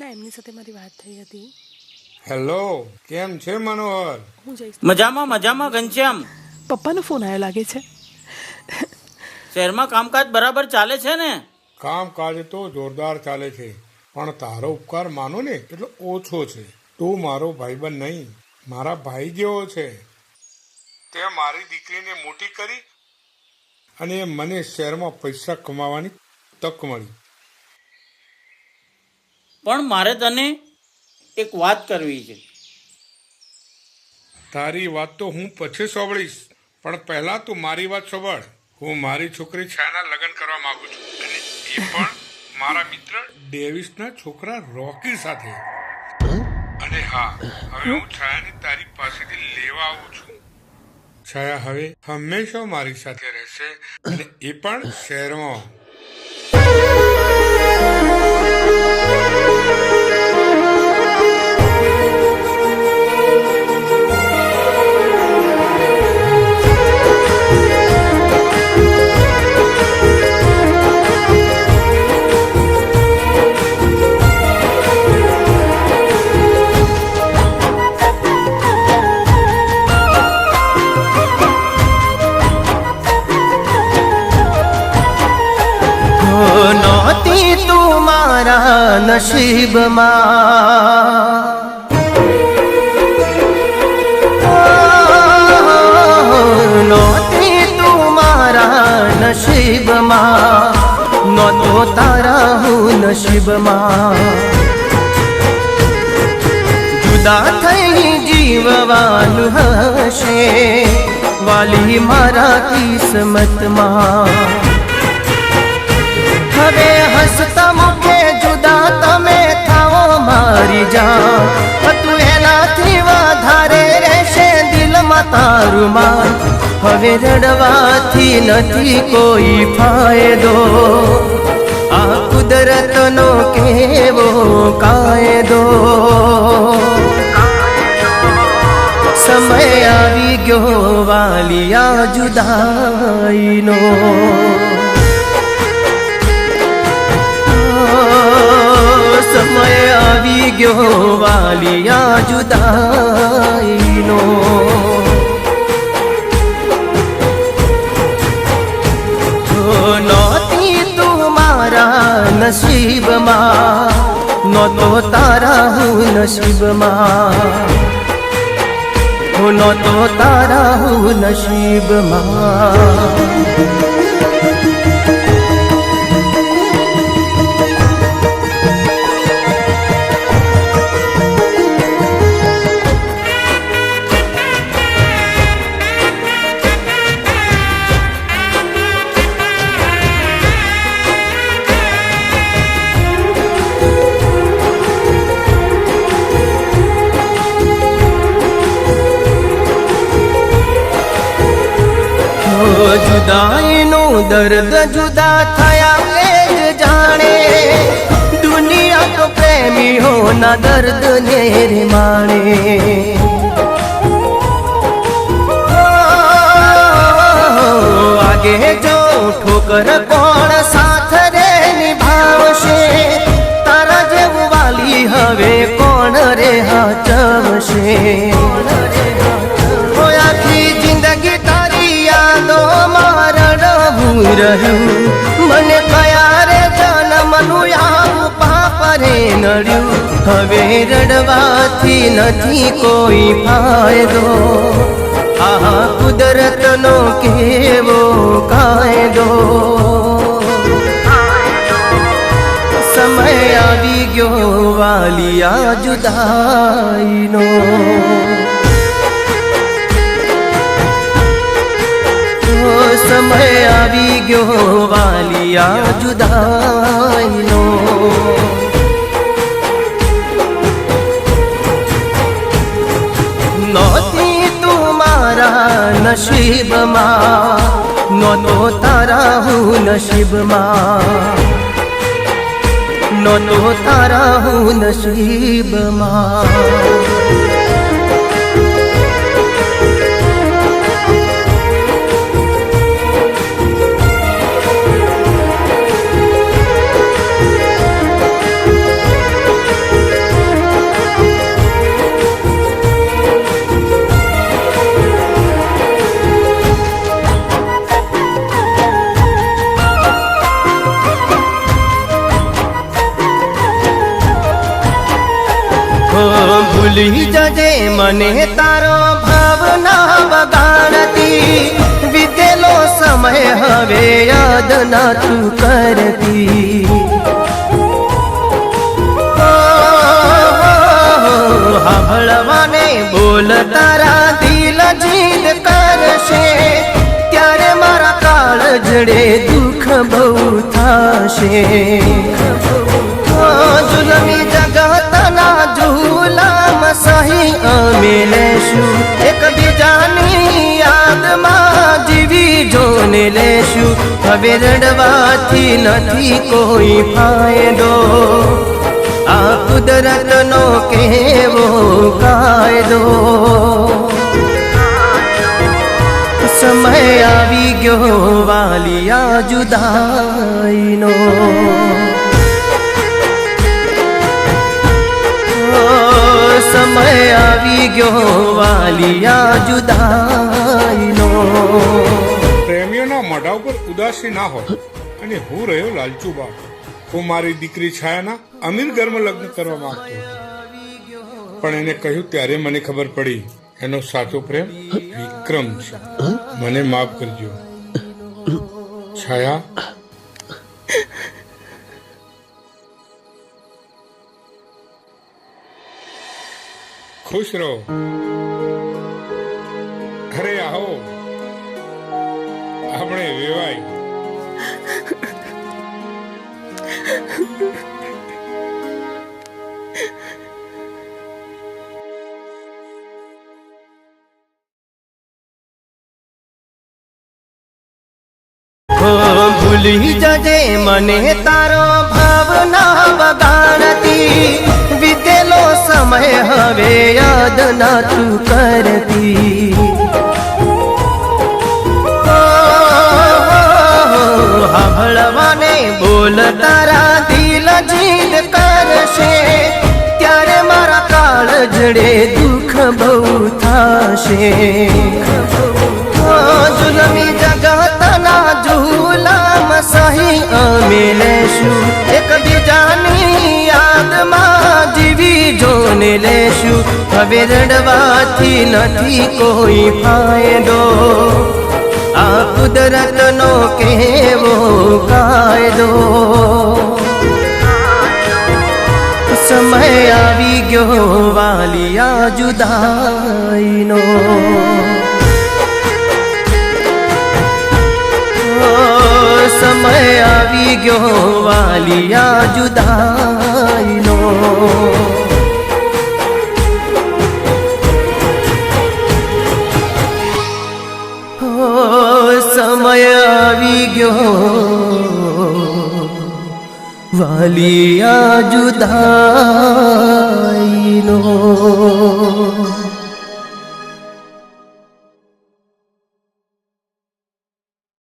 ના, એમની સાથે મારી વાત થઈ હતી. હેલો, કેમ છે મનોહર? હું જઈશ. મજામાં મજામાં ઘનશ્યામ. પપ્પાનો ફોન આવ્યો લાગે છે. શહેરમાં કામકાજ બરાબર ચાલે છે ને? કામકાજ તો જોરદાર ચાલે છે, પણ તારો ઉપકાર માનો ને એટલો ઓછો છે. તું મારો ભાઈબંધ નહીં, મારા ભાઈ જેવો છે. તે મારી દીકરીને મોટી કરી અને મને શહેરમાં પૈસા કમાવાની તક મળી. પણ મારે તને એક વાત કરવી છે. તારી વાત તો હું પછી સાંભળીશ, પણ પહેલા તું મારી વાત સાંભળ. હું મારી છોકરી છાયાના લગ્ન કરવા માંગુ છું, અને એ પણ મારા મિત્ર ડેવિસના છોકરા રોકી સાથે. અને હા, હવે હું છાયાને તારી પાસેથી લેવા આવું છું. છાયા હવે હંમેશા મારી સાથે રહેશે, અને એ પણ શહેરમાં. નહોતી તું મારા નસીબમાં, નહોતી તું મારા નસીબમાં, નહોતો તારા હું નસીબમાં. જુદા થઈ જીવવાનું હશે વાલી મારા કિસ્મતમાં. હવે હસતા મુખે જુદા તમે થાઓ મારી જાન, તું એનાથી વધારે રહેશે દિલમાં તારું માન. હવે રડવાથી નથી કોઈ ફાયદો, આ કુદરતનો કેવો કાયદો. સમય આવી ગયો વાલિયા જુદાઈનો, સમય આવી ગયો વાલિયા જુદાઈનો. નહોતી તું મારા નસીબમાં, નહોતો તારા હું નસીબમાં, નહોતો તારા હું નસીબમાં. જુદાઈનું દર્દ જુદા થયા એ જ જાણે, દુનિયા તો પ્રેમીઓના દર્દ ને રે માણે. આગે જો ઠોકર કોણ સાથ રે નિભાવશે, તારા જેવું વાલી હવે કોણ રે હાચવશે. આખી જિંદગી તારી યાદોમાં રડવું રહ્યું, મને કયા રે જન્મનું આવું પાપ રે નડ્યું. હવે રડવાથી નથી કોઈ ફાયદો, આ કુદરતનો કેવો કાયદો. સમય આવી ગયો વાલિયા જુદાઈનો, સમય આવી ગયો વાલિયા જુદાઈનો. નહોતી તું મારા નસીબમાં, નહોતો તારા હું નસીબમાં, નહોતો તારા હું નસીબમાં. ભૂલી જજે મને તારો ભાવના બગાડતી વીતેલો સમય હવે યાદ ના તું કરતી હાભળવાને બોલ તારા દિલ જીદ કરશે ત્યારે મારા કાળજડે દુઃખ બહુ થશે જુલમી જગતના ઝૂલામ સહી અમે લેશું એકબીજાની યાદમાં જીવી જોને લેશું હવે રડવાથી નથી કોઈ ફાયદો આ કુદરતનો કેવો કાયદો સમય આવી ગયો વાલિયા જુદાઈનો સમય આવી ગયો વાલિયા જુદાઈનો પ્રેમીઓના મોઢા ઉપર ઉદાસી ના હોય અને હું રહ્યો લાલચુ બાપ હું મારી દીકરી છાયાના અમીર ઘરમાં લગ્ન કરવા માંગતો હતો પણ એને કહ્યું ત્યારે મને ખબર પડી એનો સાચો પ્રેમ વિક્રમ છે મને માફ કરજો છાયા ખુશ રહો અરે આવો આપણે વેવાય ભૂલી જજે મને તારો ભાવના બગાડતી વીતેલો સમય હવે યાદ ના તું કરતી હાભળવાને બોલ તારા દિલ જીદ કરશે ત્યારે મારા કાળજડે દુઃખ બહુ થશે જુલમી જગતના ઝૂલામ સહી અમે લેશું એકબીજાની યાદમાં જીવી જોને લેશું હવે રડવાથી નથી કોઈ ફાયદો આ કુદરતનો કેવો કાયદો સમય આવી ગયો વાલિયા જુદાઈનો સમય આવી ગયો વાલિયા જુદાઈનો સમય આવી ગયો વાલિયા જુદાઈનો